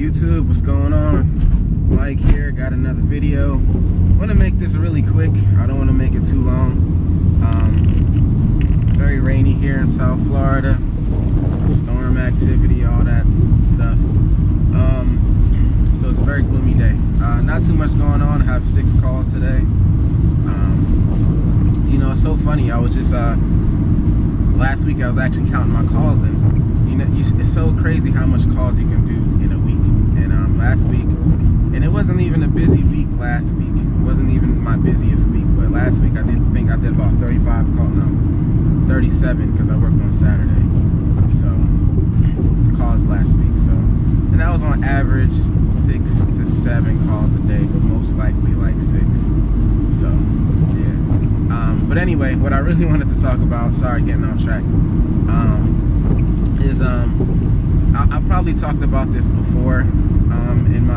YouTube, what's going on? Mike here, got another video. I want to make this really quick. I don't want to make it too long. Very rainy here in South Florida. Storm activity, all that stuff. So it's a very gloomy day. Not too much going on. I have 6 calls today. You know, it's so funny. I was just last week I was actually counting my calls, and you know, it's so crazy how much calls you can do in a week. And last week, and it wasn't even a busy week last week. It wasn't even my busiest week, but last week I did about 35 calls. No, 37 because I worked on Saturday. So calls last week. So, and that was on average 6 to 7 calls a day, but most likely like 6. So yeah. But anyway, what I really wanted to talk about, sorry getting off track, is I've probably talked about this before in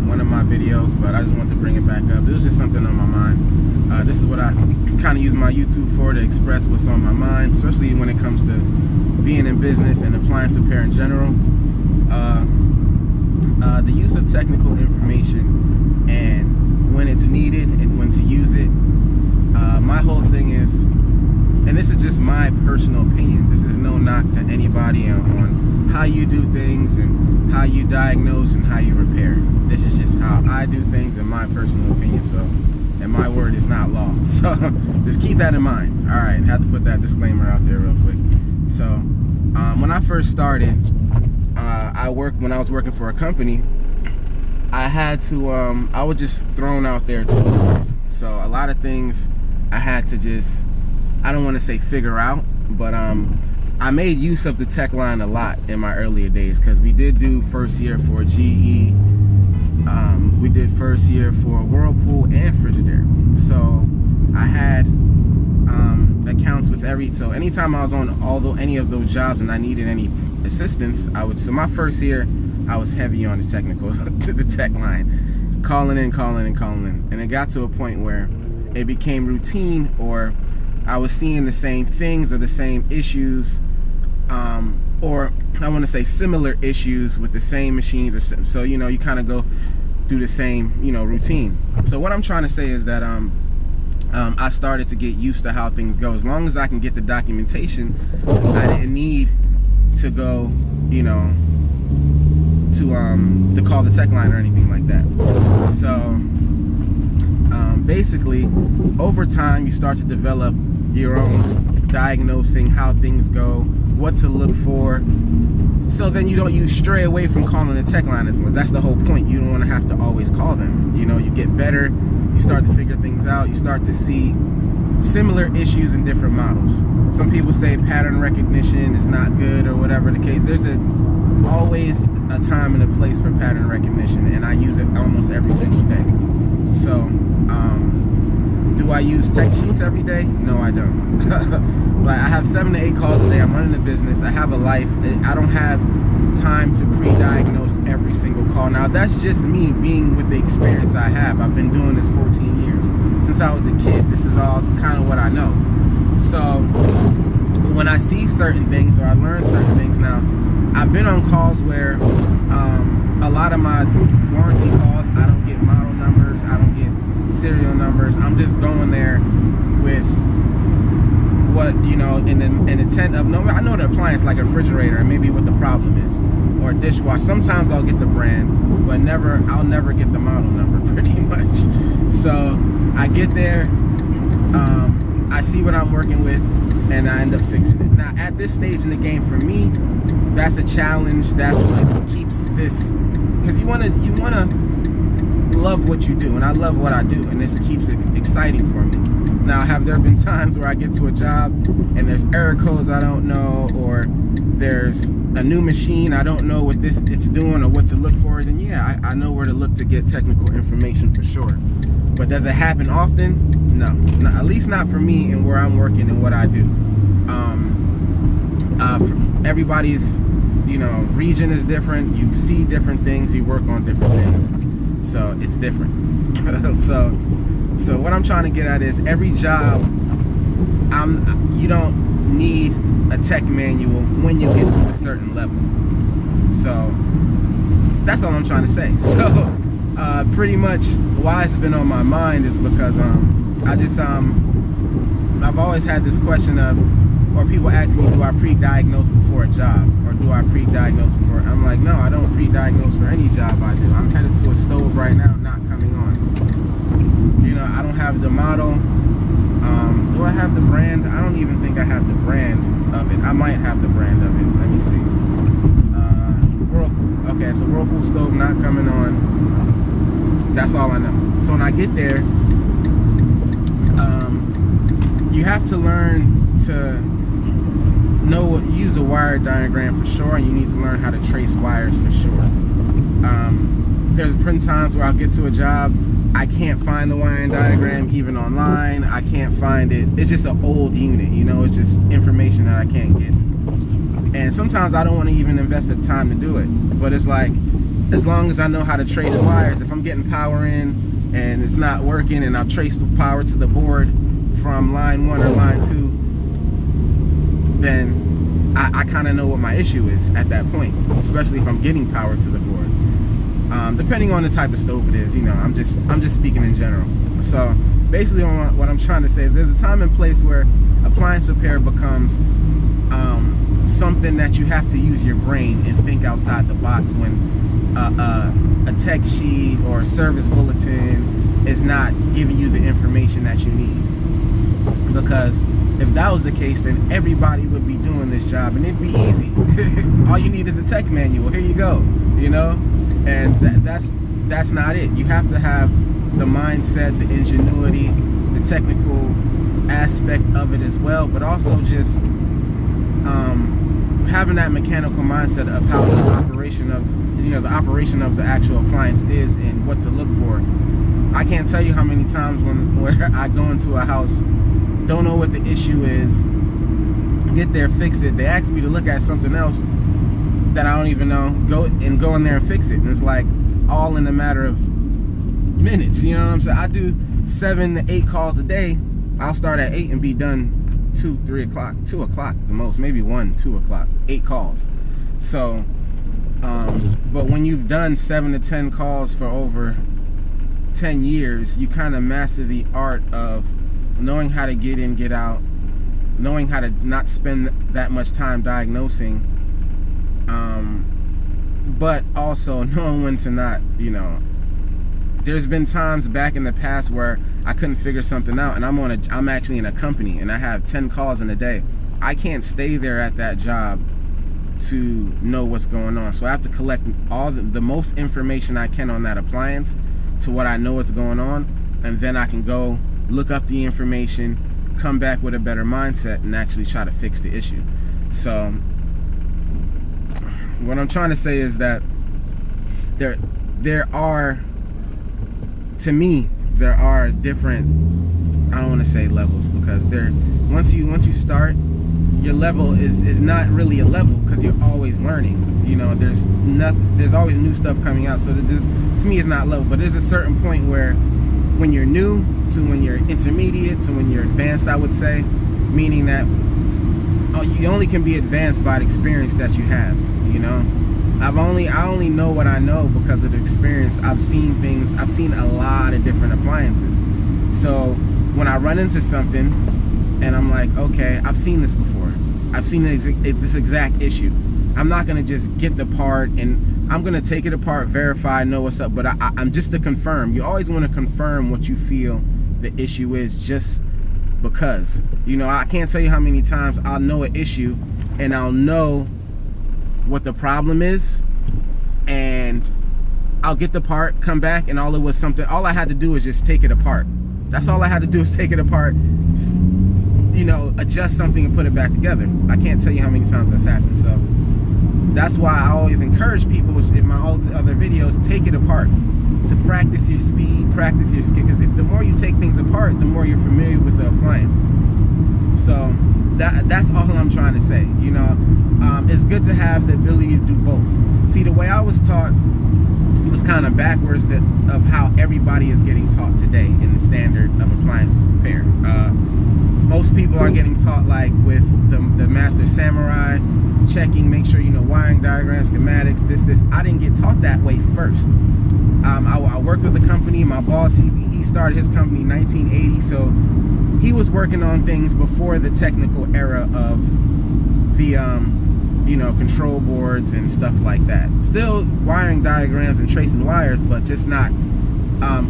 one of my videos, but I just want to bring it back up. It was just something on my mind. This is what I kind of use my YouTube for, to express what's on my mind, especially when it comes to being in business and appliance repair in general. The use of technical information and when it's needed and when to use it. My whole thing is, and this is just my personal opinion, this is no knock to anybody on how you do things and how you diagnose and how you repair. This is just how I do things in my personal opinion, so, and my word is not law. So just keep that in mind. All right, had to put that disclaimer out there real quick. So when I first started, when I was working for a company, I had to, I was just thrown out there to the wolves. So a lot of things I had to just, I don't want to say figure out, but I made use of the tech line a lot in my earlier days, because we did do first year for GE, we did first year for Whirlpool and Frigidaire. So I had accounts with so anytime I was on any of those jobs and I needed any assistance, so my first year I was heavy on the technical, to the tech line, calling in, and it got to a point where it became routine, or I was seeing the same things or the same issues, or I want to say similar issues with the same machines, or so, you know, you kind of go through the same, you know, routine. So what I'm trying to say is that I started to get used to how things go. As long as I can get the documentation, I didn't need to go, you know, to call the tech line or anything like that. So basically, over time, you start to develop your own diagnosing how things go, what to look for. So then you stray away from calling the tech line as much. That's the whole point. You don't want to have to always call them. You know, you get better, you start to figure things out, you start to see similar issues in different models. Some people say pattern recognition is not good or whatever the case. There's always a time and a place for pattern recognition, and I use it almost every single day. So do I use tech sheets every day? No, I don't. Like, I have 7 to 8 calls a day. I'm running a business. I have a life. I don't have time to pre-diagnose every single call. Now, that's just me being with the experience I have. I've been doing this 14 years. Since I was a kid, this is all kind of what I know. So when I see certain things, or I learn certain things now, I've been on calls where a lot of my warranty calls, I don't get model numbers, I don't get serial numbers. I'm just going there with what, you know, in intent of, no, I know the appliance, like a refrigerator, and maybe what the problem is, or a dishwasher. Sometimes I'll get the brand, but I'll never get the model number, pretty much. So I get there, I see what I'm working with, and I end up fixing it. Now, at this stage in the game, for me, that's a challenge. That's what keeps this, because you wanna love what you do, and I love what I do, and this keeps it exciting for me. Now, have there been times where I get to a job and there's error codes I don't know, or there's a new machine I don't know what it's doing or what to look for? Then yeah, I know where to look to get technical information for sure. But does it happen often? No, at least not for me and where I'm working and what I do. Everybody's, you know, region is different. You see different things. You work on different things. So it's different. So what I'm trying to get at is, every job, you don't need a tech manual when you get to a certain level. So that's all I'm trying to say. So pretty much why it's been on my mind is because I've always had this question of, or people ask me, do I pre-diagnose before a job, or do I pre-diagnose before? I'm like, no, I don't pre-diagnose for any job I do. I'm headed to a stove right now, not coming on. You know, I don't have the model. Do I have the brand? I don't even think I have the brand of it. I might have the brand of it. Let me see. Whirlpool. Okay, so Whirlpool stove not coming on. That's all I know. So when I get there, you have to learn to use a wire diagram for sure, and you need to learn how to trace wires for sure. There's been times where I'll get to a job, I can't find the wiring diagram even online. I can't find it. It's just an old unit, you know, it's just information that I can't get. And sometimes I don't want to even invest the time to do it. But it's like, as long as I know how to trace wires, if I'm getting power in and it's not working and I'll trace the power to the board from line 1 or line 2, then I kind of know what my issue is at that point, especially if I'm getting power to the board. Depending on the type of stove it is, you know, I'm just speaking in general. So basically what I'm trying to say is there's a time and place where appliance repair becomes something that you have to use your brain and think outside the box when a tech sheet or a service bulletin is not giving you the information that you need. Because if that was the case, then everybody would be doing this job and it'd be easy. All you need is a tech manual. Here you go, you know? And that's not it. You have to have the mindset, the ingenuity, the technical aspect of it as well, but also just having that mechanical mindset of how the operation of the actual appliance is and what to look for. I can't tell you how many times where I go into a house, don't know what the issue is, get there, fix it. They ask me to look at something else that I don't even know, go in there and fix it. And it's like all in a matter of minutes, you know what I'm saying? I do 7 to 8 calls a day. I'll start at 8 and be done 2 o'clock the most, maybe 1, 2 o'clock, 8 calls. So but when you've done 7 to 10 calls for over 10 years, you kind of master the art of knowing how to get in, get out, knowing how to not spend that much time diagnosing, but also knowing when to not, you know. There's been times back in the past where I couldn't figure something out, and I'm actually in a company and I have 10 calls in a day. I can't stay there at that job to know what's going on. So I have to collect all the most information I can on that appliance to what I know what's going on, and then I can go look up the information, come back with a better mindset, and actually try to fix the issue. So what I'm trying to say is that there are, to me, there are different, I don't want to say levels, because once you start, your level is not really a level, because you're always learning. You know, there's always new stuff coming out. So to me, it's not level, but there's a certain point where when you're new to when you're intermediate to when you're advanced, I would say, meaning that you only can be advanced by the experience that you have. You know, I only know what I know because of the experience. I've seen things. I've seen a lot of different appliances. So when I run into something and I'm like, okay, I've seen this before. I've seen this exact issue. I'm not gonna just get the part, and I'm gonna take it apart, verify, know what's up. But I'm just to confirm. You always want to confirm what you feel the issue is, just because. You know, I can't tell you how many times I'll know an issue and I'll know what the problem is, and I'll get the part, come back, and all I had to do was just take it apart. That's all I had to do is take it apart, you know, adjust something and put it back together. I can't tell you how many times that's happened. So that's why I always encourage people in my other videos, take it apart, to practice your speed, practice your skill, because if the more you take things apart, the more you're familiar with the appliance. So that's all I'm trying to say. You know, it's good to have the ability to do both. See, the way I was taught, it was kind of backwards of how everybody is getting taught today in the standard of appliance repair. Most people are getting taught like with the Master Samurai, checking, make sure you know wiring diagrams, schematics, this. I didn't get taught that way first. I worked with a company. My boss, he started his company in 1980, so he was working on things before the technical era of the control boards and stuff like that. Still wiring diagrams and tracing wires, but just not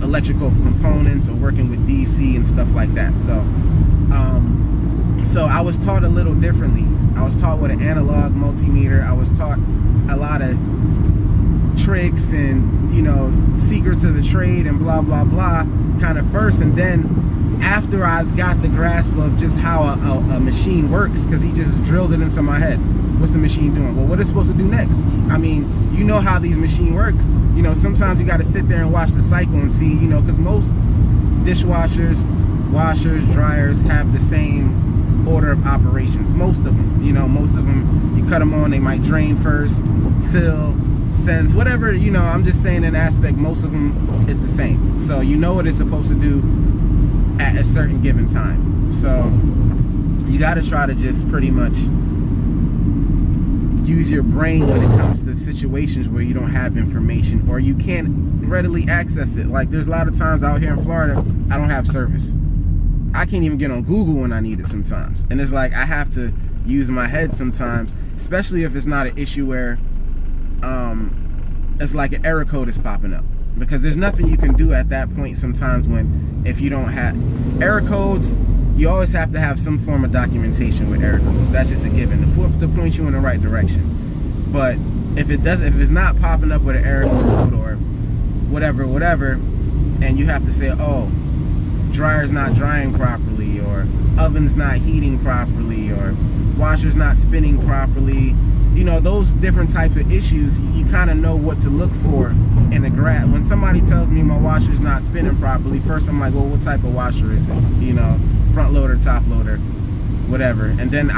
electrical components or working with DC and stuff like that. So I was taught a little differently. I was taught with an analog multimeter. I was taught a lot of tricks and secrets of the trade and blah blah blah kind of first, and then after I got the grasp of just how a machine works, because he just drilled it into my head. What's the machine doing? Well, what is it supposed to do next? I mean, you know how these machine works. Sometimes you got to sit there and watch the cycle and see, because most dishwashers, washers, dryers have the same order of operations. Most of them, most of them, you cut them on, they might drain first, fill, sense, whatever, I'm just saying in aspect, most of them is the same. So you know what it's supposed to do at a certain given time. So you got to try to just pretty much use your brain when it comes to situations where you don't have information or you can't readily access it. Like there's a lot of times out here in Florida, I don't have service. I can't even get on Google when I need it sometimes. And it's like I have to use my head sometimes, especially if it's not an issue where it's like an error code is popping up, because there's nothing you can do at that point sometimes if you don't have error codes. You always have to have some form of documentation with error codes. That's just a given to point you in the right direction. But if it's not popping up with an error code or whatever, and you have to say, oh, dryer's not drying properly, or oven's not heating properly, or washer's not spinning properly, those different types of issues, you kind of know what to look for in a graph. When somebody tells me my washer's not spinning properly, first I'm like, well, what type of washer is it? Front loader, top loader, whatever. And then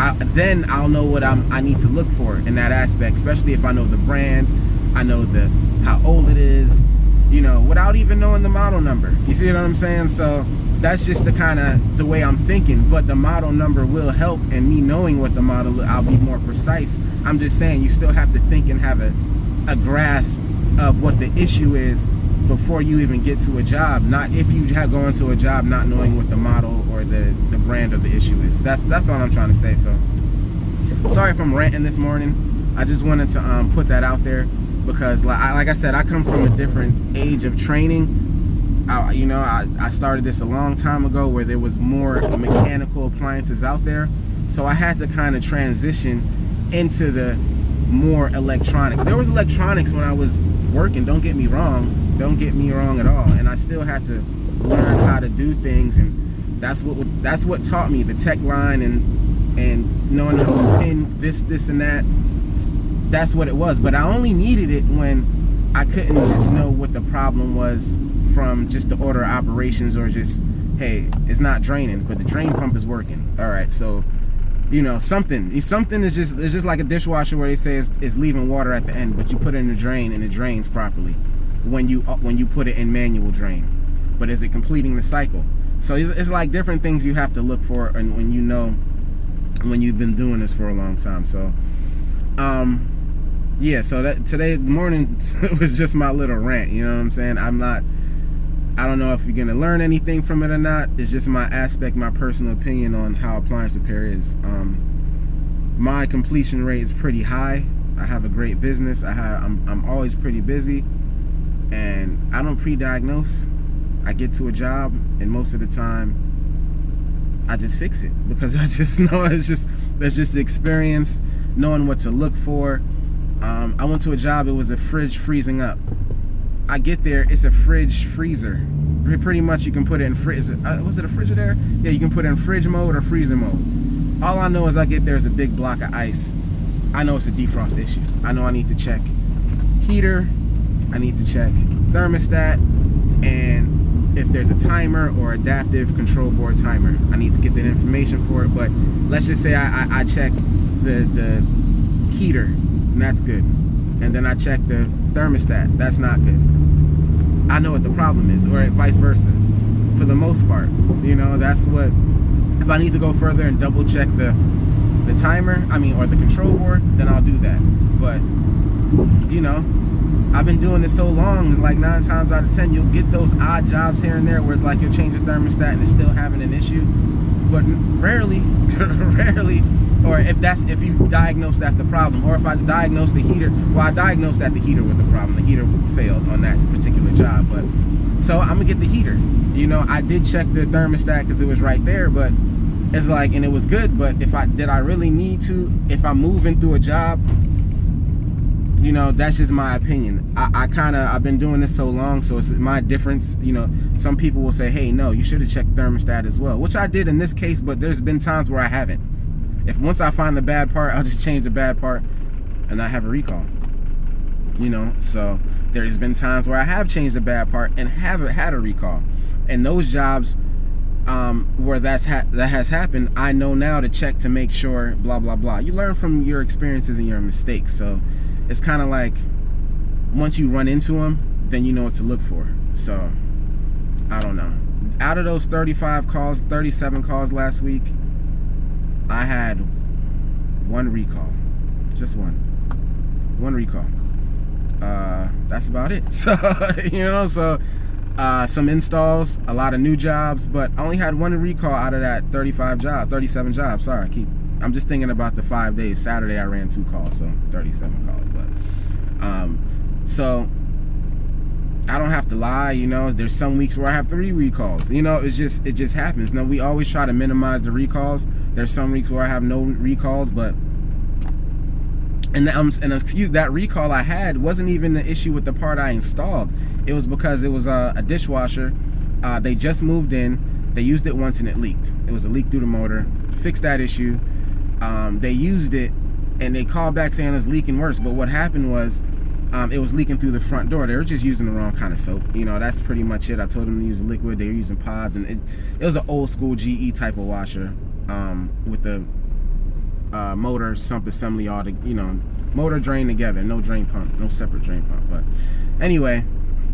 I'll know what I need to look for in that aspect, especially if I know the brand, I know how old it is, without even knowing the model number. You see what I'm saying? So that's just the way I'm thinking. But the model number will help, and me knowing what the model, I'll be more precise. I'm just saying you still have to think and have a grasp of what the issue is before you even get to a job. Not if you go into a job not knowing what the model or the brand of the issue is. That's all I'm trying to say. So sorry if I'm ranting this morning. I just wanted to put that out there, because like I said, I come from a different age of training. I started this a long time ago where there was more mechanical appliances out there, so I had to kind of transition into the more electronics. There was electronics when I was working, don't get me wrong at all, and I still had to learn how to do things, and that's what taught me the tech line and knowing how to pin this and that. That's what it was. But I only needed it when I couldn't just know what the problem was from just the order of operations, or just, hey, it's not draining, but the drain pump is working. All right, so something is just like a dishwasher where they say it's leaving water at the end, but you put it in the drain and it drains properly when you put it in manual drain. But is it completing the cycle? So it's like different things you have to look for, and when you've been doing this for a long time. So yeah, so that today morning was just my little rant, you know what I'm saying? I don't know if you're gonna learn anything from it or not. It's just my personal opinion on how appliance repair is. My completion rate is pretty high. I have a great business. I'm always pretty busy, and I don't pre-diagnose. I get to a job, and most of the time I just fix it, because I just know that's just the experience, knowing what to look for. I went to a job, it was a fridge freezing up. I get there, it's a fridge freezer. Pretty much you can put it in fridge. Was it a Frigidaire? Yeah, you can put it in fridge mode or freezer mode. All I know is I get there is a big block of ice. I know it's a defrost issue. I know I need to check heater, I need to check thermostat, and if there's a timer or adaptive control board timer, I need to get that information for it. But let's just say I check the heater, and that's good. and then I check the thermostat. That's not good. I know what the problem is, or vice versa. For the most part, you know, that's what. If I need to go further and double check the timer, or the control board, then I'll do that. But you know, I've been doing this so long, it's like 9 times out of 10 you'll get those odd jobs here and there where it's like you'll change the thermostat and it's still having an issue. But rarely, or if you diagnose that's the problem, or if I diagnose the heater, well, I diagnosed that the heater was the problem. The heater failed on that particular job, but so I'm gonna get the heater. You know, I did check the thermostat because it was right there, but it's like, and it was good, but did I really need to? If I'm moving through a job, you know, that's just my opinion. I've been doing this so long, so it's my difference. You know, some people will say, hey, no, you should have checked thermostat as well, which I did in this case, but there's been times where I haven't. Once I find the bad part, I'll just change the bad part and not have a recall. You know, so there's been times where I have changed the bad part and haven't had a recall. And those jobs where that has happened, I know now to check to make sure, blah, blah, blah. You learn from your experiences and your mistakes. So it's kind of like once you run into them, then you know what to look for. So I don't know. Out of those 37 calls last week, I had one recall. Just one recall. That's about it. So, you know, some installs, a lot of new jobs, but I only had one recall out of that 37 jobs. Sorry, I'm just thinking about the 5 days. Saturday I ran 2 calls, so 37 calls. But so I don't have to lie, you know. There's some weeks where I have 3 recalls. You know, it just happens. Now, we always try to minimize the recalls. There's some weeks where I have no recalls, but that recall I had wasn't even the issue with the part I installed. It was because it was a dishwasher. They just moved in. They used it once and it leaked. It was a leak through the motor. Fixed that issue. They used it and they called back saying it's leaking worse. But what happened was it was leaking through the front door. They were just using the wrong kind of soap. You know, that's pretty much it. I told them to use liquid. They were using pods, and it was an old school GE type of washer with the motor sump assembly all the, you know, motor drain together, no drain pump, no separate drain pump. But anyway,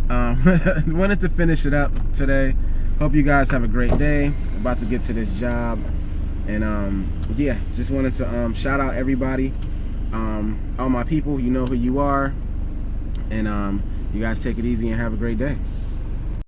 wanted to finish it up today. Hope you guys have a great day. About to get to this job, and yeah, just wanted to shout out everybody, all my people. You know who you are, and you guys take it easy and have a great day.